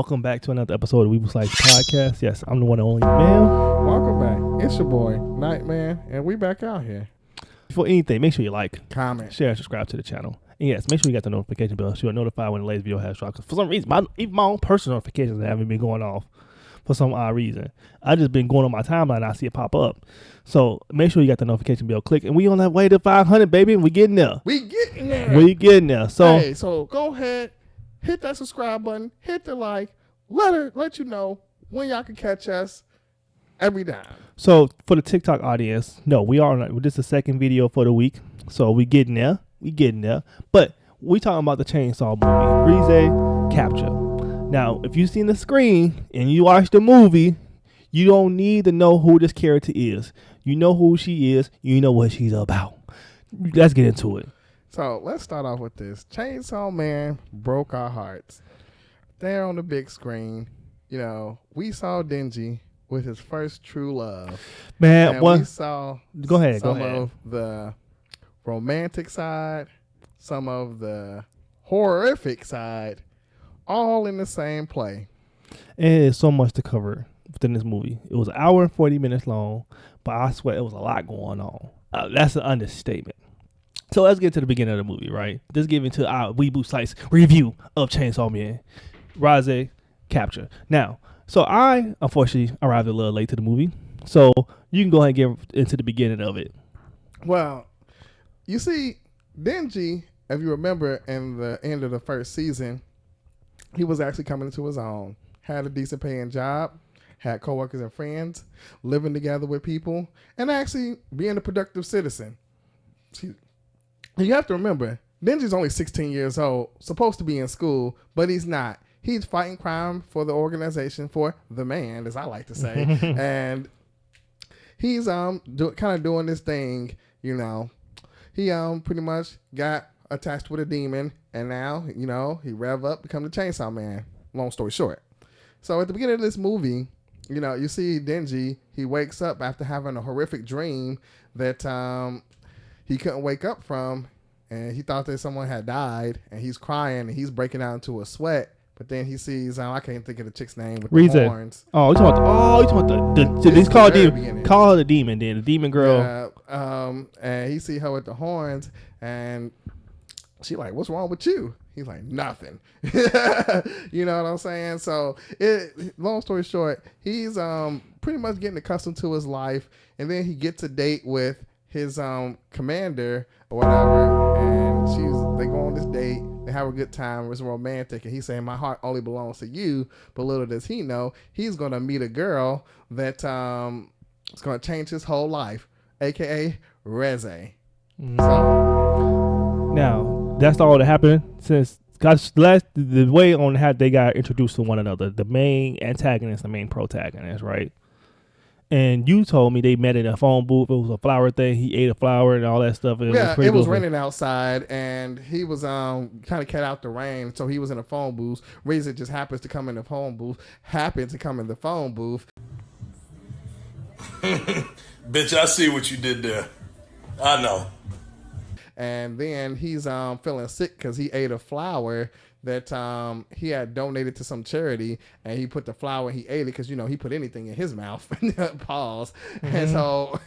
Welcome back to another episode of Weeble Slice Podcast. Yes, I'm the one and only man. Welcome back. It's your boy, Nightman, and we back out here. Before anything, make sure you like, comment, share, and subscribe to the channel. And yes, make sure you got the notification bell so you're notified when the latest video has dropped. Because for some reason, even my own personal notifications haven't been going off for some odd reason. I just been going on my timeline and I see it pop up. So make sure you got the notification bell click. And we on that way to 500, baby. We getting there. We getting there. So go ahead, hit that subscribe button, hit the like, let you know when y'all can catch us every time. So for the TikTok audience, no, we are on. This is the second video for the week. So we getting there. But we talking about the Chainsaw movie, Reze Capture. Now, if you've seen the screen and you watch the movie, you don't need to know who this character is. You know who she is. You know what she's about. Let's get into it. So let's start off with this. Chainsaw Man broke our hearts. There on the big screen, we saw Denji with his first true love. Man, and we saw go ahead. of the romantic side, some of the horrific side, all in the same play. And there's so much to cover within this movie. It was an hour and 40 minutes long, but I swear it was a lot going on. That's an understatement. So let's get to the beginning of the movie, right? Let's get into our Weeble Slice review of Chainsaw Man, Reze Capture. Now, so I, unfortunately, arrived a little late to the movie. So you can go ahead and get into the beginning of it. Well, you see, Denji, if you remember, in the end of the first season, he was actually coming into his own, had a decent paying job, had coworkers and friends, living together with people, and actually being a productive citizen. You have to remember, Denji's only 16 years old, supposed to be in school, but he's not. He's fighting crime for the organization, for the man, as I like to say. And he's kind of doing this thing, He pretty much got attached with a demon, and now, he rev up, become the Chainsaw Man. Long story short. So at the beginning of this movie, you see Denji, he wakes up after having a horrific dream that he couldn't wake up from, and he thought that someone had died, and he's crying, and he's breaking out into a sweat. But then he sees, I can't think of the chick's name with Reze. the horns. Oh, you talking about the call her the demon, then the demon girl. Yeah, and he see her with the horns, and she like, what's wrong with you? He's like, nothing. You know what I'm saying? So, long story short, he's pretty much getting accustomed to his life, and then he gets a date with his commander or whatever, and they go on this date. They have a good time. It's romantic, and he's saying, my heart only belongs to you. But little does he know, he's going to meet a girl that is going to change his whole life, a.k.a. Reze. So, now, that's all that happened since the way on how they got introduced to one another. The main antagonist, the main protagonist, right? And you told me they met in a phone booth. It was a flower thing. He ate a flower and all that stuff. It was raining outside, and he was kind of cut out the rain, so he was in a phone booth. Reze just happens to come in the phone booth. Bitch, I see what you did there. I know. And then he's feeling sick because he ate a flower that he had donated to some charity, and he put the flower, he ate it because he put anything in his mouth. Pause. Mm-hmm. And so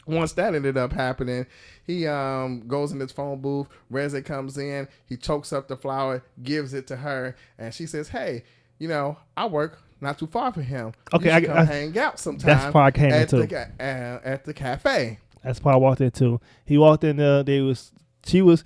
once that ended up happening, he goes in his phone booth. Reze comes in, he chokes up the flower, gives it to her, and she says, hey, I work not too far from him. Okay, I come hang out sometime. That's why I came into at the cafe. That's why I walked into. He walked in there. She was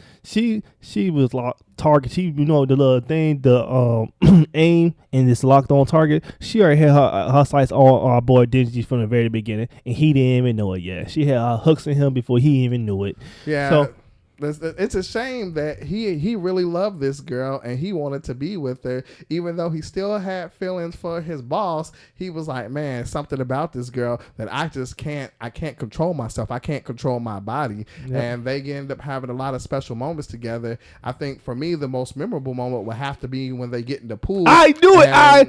like target. She, the little thing, the aim, and this locked on target. She already had her sights on our boy Denji from the very beginning, and he didn't even know it yet. She had her hooks in him before he even knew it. Yeah. So it's a shame that he really loved this girl and he wanted to be with her, even though he still had feelings for his boss. He was like, man, something about this girl that I can't control myself. I can't control my body. Yep. And they end up having a lot of special moments together. I think for me, the most memorable moment would have to be when they get in the pool. I knew it. I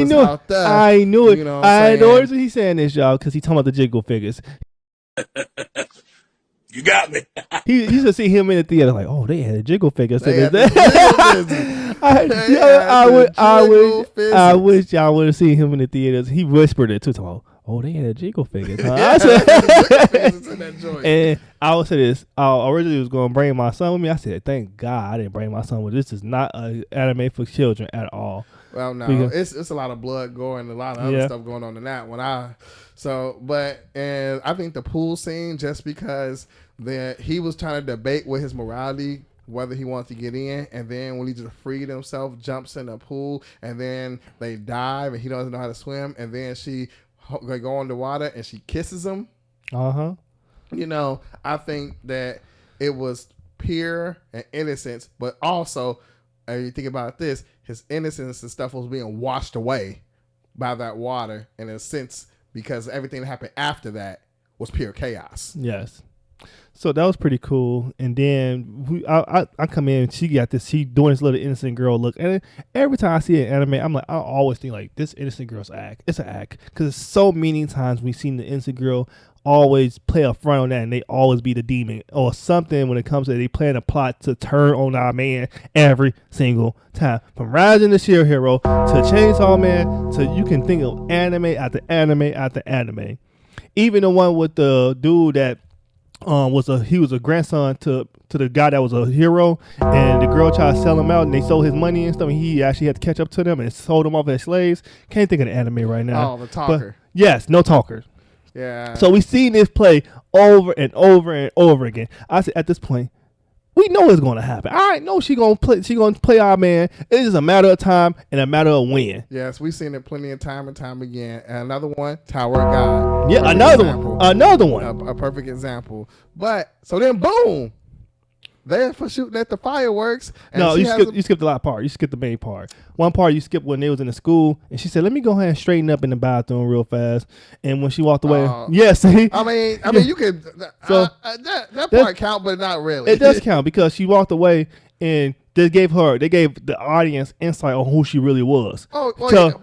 knew it. You know what I know he's saying this, y'all, because he's talking about the jiggle figures. You got me. He used to see him in the theater like, oh, they had a jiggle figure. They had the I wish y'all would have seen him in the theaters. He whispered it too. Oh, they had a jiggle figure. Huh? And I would say this. I originally was going to bring my son with me. I said, thank God I didn't bring my son with me. This is not an anime for children at all. Well, no, it's a lot of blood going, a lot of other stuff going on in that one. And I think the pool scene, just because he was trying to debate with his morality whether he wants to get in, and then when he just freed himself, jumps in the pool, and then they dive, and he doesn't know how to swim, and then they go underwater and she kisses him. You know, I think that it was pure and innocence, but also, you think about this, his innocence and stuff was being washed away by that water in a sense, because everything that happened after that was pure chaos. Yes. So that was pretty cool. And then I come in, she doing this little innocent girl look. And every time I see an anime, I'm like, I always think like, this innocent girl's act. It's an act. Because so many times we've seen the innocent girl always play a front on that, and they always be the demon or something when it comes to they plan a plot to turn on our man every single time. From Rising the Shield Hero to Chainsaw Man to you can think of anime after anime after anime. Even the one with the dude that was a grandson to the guy that was a hero, and the girl tried to sell him out, and they sold his money and stuff, and he actually had to catch up to them and sold them off as slaves. Can't think of the anime right now. Oh, the talker. But, yes, no talker. Yeah. So we've seen this play over and over and over again. I said at this point, we know it's going to happen. I know she gonna play our man. It's just a matter of time and a matter of when. Yes, we've seen it plenty of time and time again. And another one, Tower of God. Yeah, another one. A perfect example. But so then, boom, they're for shooting at the fireworks. And no, you skipped a lot of part. You skipped the main part. One part you skipped when they was in the school, and she said, "Let me go ahead and straighten up in the bathroom real fast." And when she walked away, see, I mean, you could that part count, but not really. It does count because she walked away, and they gave the audience insight on who she really was. We knew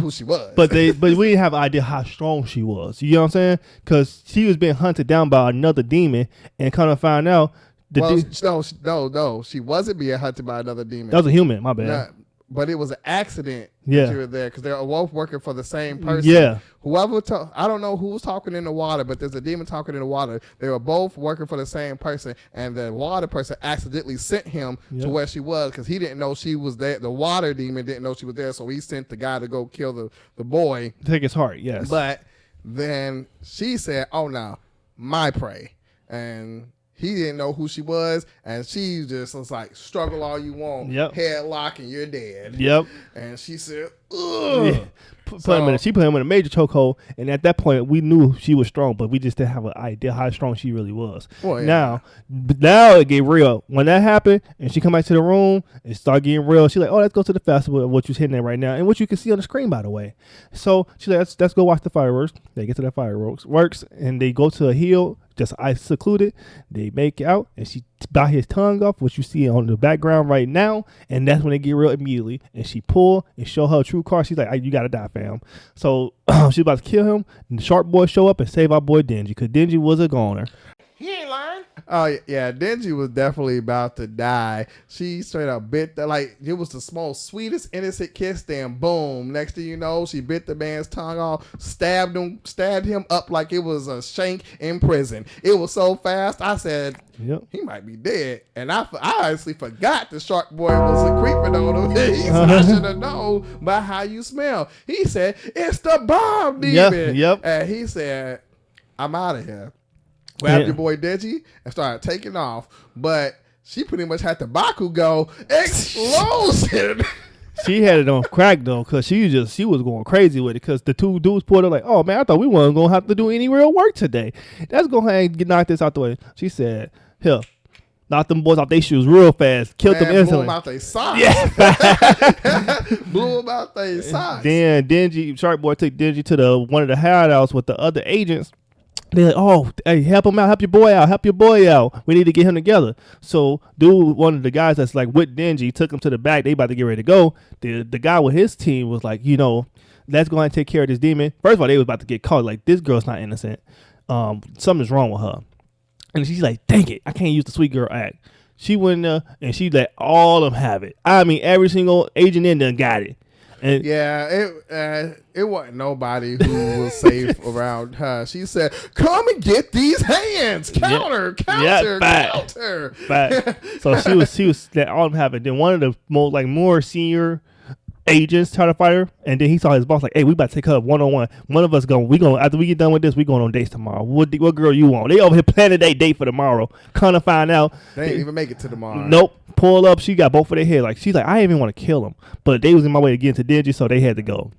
who she was, but we didn't have an idea how strong she was. You know what I'm saying? Because she was being hunted down by another demon, and kind of find out. No, she wasn't being hunted by another demon. That was a human, my bad. No, but it was an accident that you were there because they were both working for the same person. Yeah. I don't know who was talking in the water, but there's a demon talking in the water. They were both working for the same person, and the water person accidentally sent him to where she was because he didn't know she was there. The water demon didn't know she was there, so he sent the guy to go kill the boy. Take his heart, yes. But then she said, "Oh no, my prey," and he didn't know who she was, and she just was like, struggle all you want, headlock, and you're dead. Yep. And she said, ugh. Yeah. She put him in a major chokehold, and at that point, we knew she was strong, but we just didn't have an idea how strong she really was. Well, yeah. Now it get real. When that happened, and she come back to the room, and start getting real, she's like, oh, let's go to the festival of what you're hitting at right now, and what you can see on the screen, by the way. So she's like, let's go watch the fireworks. They get to the fireworks, and they go to a hill, just secluded. They make out, and she bite his tongue off, which you see on the background right now, and that's when they get real immediately. And she pull and show her true card. She's like, you gotta die, fam. So she's about to kill him, and the sharp boy show up and save our boy Denji, because Denji was a goner. He ain't lying. Oh yeah, Denji was definitely about to die. She straight up bit it was the most sweetest innocent kiss. Then boom, next thing you know, she bit the man's tongue off, stabbed him up like it was a shank in prison. It was so fast. I said, he might be dead, and I honestly forgot the shark boy was creeping on him. I should have known by how you smell. He said, it's the bomb demon. Yep. And he said, I'm out of here. Grabbed your boy Denji and started taking off. But she pretty much had the Bakugo explosion. She had it on crack though, because she was going crazy with it, because the two dudes pulled her like, oh man, I thought we weren't going to have to do any real work today. Let's go ahead and knock this out the way. She said, here, knock them boys off their shoes real fast. Killed them instantly. Blew them out their socks. Yeah. Blew them out their socks. Then Shark Boy took Denji to one of the hideouts with the other agents. They're like, oh, hey, help him out, help your boy out. We need to get him together. So, one of the guys that's like with Denji took him to the back. They about to get ready to go. The guy with his team was like, let's go ahead and take care of this demon. First of all, they was about to get caught. Like, this girl's not innocent. Something's wrong with her. And she's like, dang it, I can't use the sweet girl act. She went in there and she let all of them have it. I mean, every single agent in there got it. And it wasn't nobody who was safe around her. She said, "Come and get these hands, counter." So she was let all of them have it. Then one of the more senior agents try to fight her, and then he saw his boss like, "Hey, we about to take her up 1-on-1. One of us after we get done with this, we going on dates tomorrow. What girl you want?" They over here planning their date for tomorrow. Kind of find out they didn't even make it to tomorrow. Nope. Pull up. She got both of their head. Like she's like, I didn't even want to kill him, but they was in my way to get into Denji, so they had to go.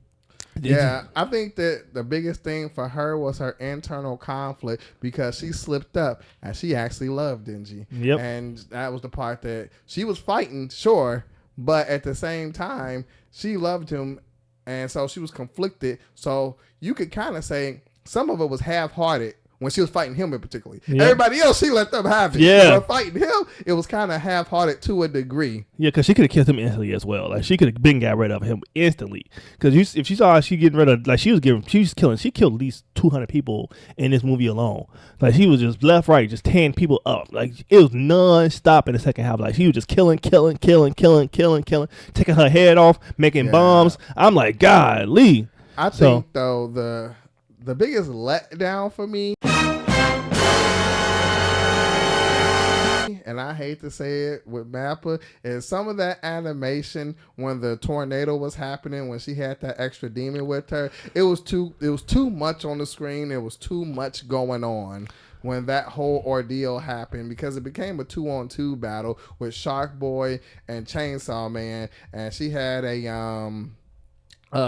Yeah, I think that the biggest thing for her was her internal conflict because she slipped up and she actually loved Denji. Yep. And that was the part that she was fighting, sure, but at the same time, she loved him, and so she was conflicted. So you could kind of say some of it was half-hearted when she was fighting him in particular. Yep. Everybody else, she let them have it. Yeah. But fighting him, it was kind of half-hearted to a degree. Yeah, because she could have killed him instantly as well. Like she could have been got rid of him instantly. Because if she saw she getting rid of, like she killed at least 200 people in this movie alone. Like she was just left, right, just tearing people up. Like it was non-stop in the second half. Like she was just killing, taking her head off, making bombs. I'm like, golly. I think though the biggest letdown for me, and I hate to say it with Mappa, is some of that animation when the tornado was happening, when she had that extra demon with her. It was too much on the screen. There was too much going on when that whole ordeal happened, because it became a 2-on-2 battle with Shark Boy and Chainsaw Man, and she had a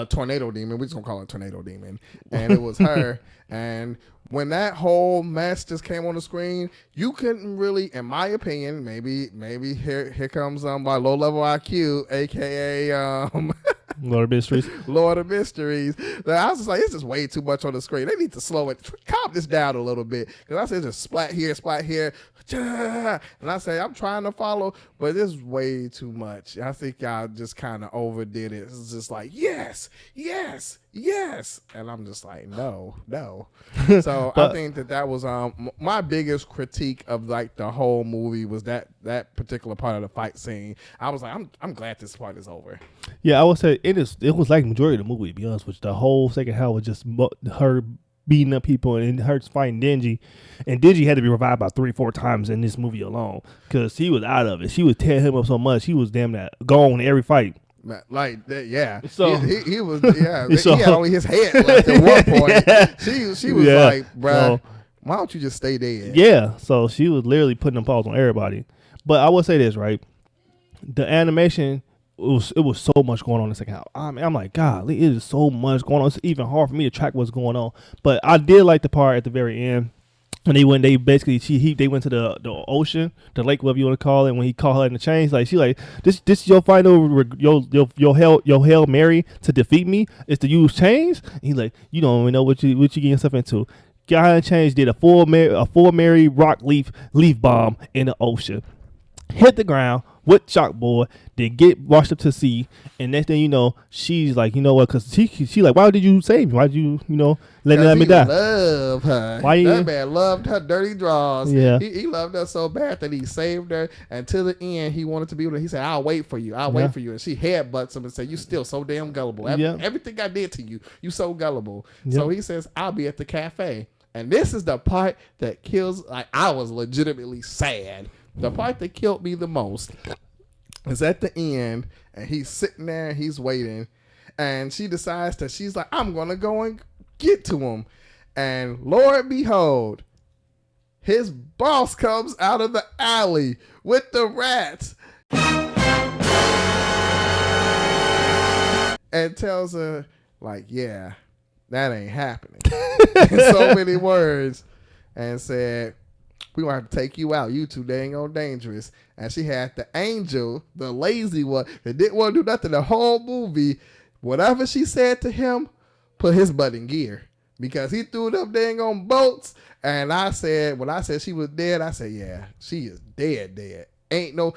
tornado demon. We're just gonna call it tornado demon, and it was her. And when that whole mess just came on the screen, you couldn't really, in my opinion, maybe here comes my low level IQ, aka Lord of Mysteries. Lord of Mysteries. I was just like, it's just way too much on the screen. They need to slow it, calm this down a little bit. Because I said just splat here, and I say I'm trying to follow, but it's way too much. I think y'all just kind of overdid it. It's just like yes, and I'm just like no. So I think that was my biggest critique of like the whole movie was that particular part of the fight scene. I was like, I'm glad this part is over. Yeah, I would say it was like majority of the movie, to be honest with you. The whole second half was just her beating up people and her fighting Denji. And Denji had to be revived about 3-4 times in this movie alone because he was out of it. She was tearing him up so much. He was damn that gone every fight. Like that, yeah. So he was, yeah. So, he had only his head left at one point. She was like, bruh, why don't you just stay dead? Yeah. So she was literally putting them paws on everybody. But I will say this, right? The animation, it was so much going on in the second half. I mean, I'm like, God, it is so much going on. It's even hard for me to track what's going on. But I did like the part at the very end when they went to the ocean, the lake, whatever you want to call it. When he called her in the chains, like she like this is your final your Hail Mary to defeat me is to use chains. And he like, you don't even know what you get yourself into. Got her in chains, did a full Mary rock leaf bomb in the ocean, hit the ground with Shock Boy, then get washed up to sea, and next thing you know, she's like, you know what? Because she like, why did you save me? Why did you let me die? Love her. That man loved her dirty draws. Yeah, he loved her so bad that he saved her, and to the end, he wanted to be with her. He said, "I'll wait for you. I'll wait for you." And she headbutts him and said, "You still so damn gullible. Everything I did to you, you so gullible." Yep. So he says, "I'll be at the cafe." And this is the part that kills. Like I was legitimately sad. The part that killed me the most is at the end, and he's sitting there and he's waiting, and she decides that she's like, I'm going to go and get to him. And Lord behold, his boss comes out of the alley with the rats and tells her, like, yeah, that ain't happening. In so many words, and said, we gonna have to take you out. You too dang old dangerous. And she had the angel, the lazy one, that didn't want to do nothing the whole movie. Whatever she said to him, put his butt in gear. Because he threw them dang on boats. And I said, when I said she was dead, I said, yeah, she is dead. Ain't no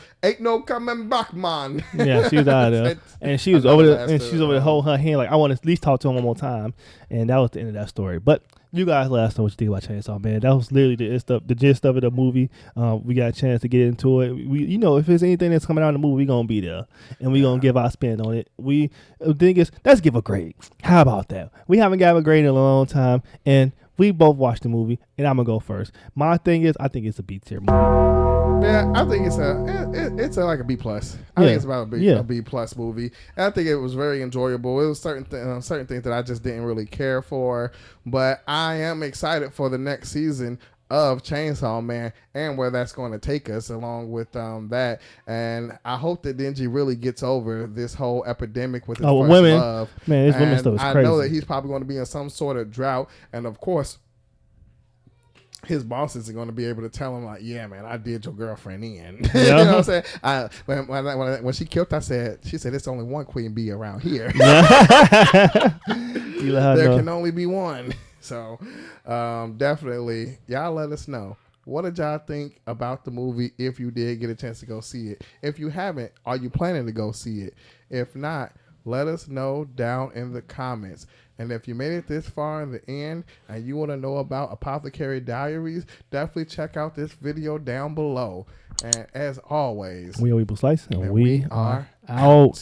coming back, man. Yeah, she was out of there. And she was over there, and she was over there holding her hand like, I want to at least talk to him one more time. And that was the end of that story. But You guys let us know what you think about Chainsaw Man. That was literally the gist of it, the movie. We got a chance to get into it. If there's anything that's coming out in the movie, we gonna be there and we gonna give our spin on it. The thing is, let's give a grade. How about that? We haven't given a grade in a long time, and we both watched the movie, and I'm gonna go first. My thing is, I think it's a B tier movie. Yeah, I think it's like a B plus. I think it's about a B plus movie. And I think it was very enjoyable. It was certain things that I just didn't really care for, but I am excited for the next season of Chainsaw Man and where that's going to take us along with that. And I hope that Denji really gets over this whole epidemic with his first women. love. Man, his women stuff is crazy. I know that he's probably going to be in some sort of drought, and of course, his bosses are going to be able to tell him like, yeah, man, I did your girlfriend in. Yeah. You know what I'm saying? When she killed, she said, it's only one queen bee around here. There can only be one. So definitely, y'all let us know. What did y'all think about the movie if you did get a chance to go see it? If you haven't, are you planning to go see it? If not, let us know down in the comments. And if you made it this far in the end and you want to know about Apothecary Diaries, definitely check out this video down below. And as always, we are Weeble Slice, and we are out. out.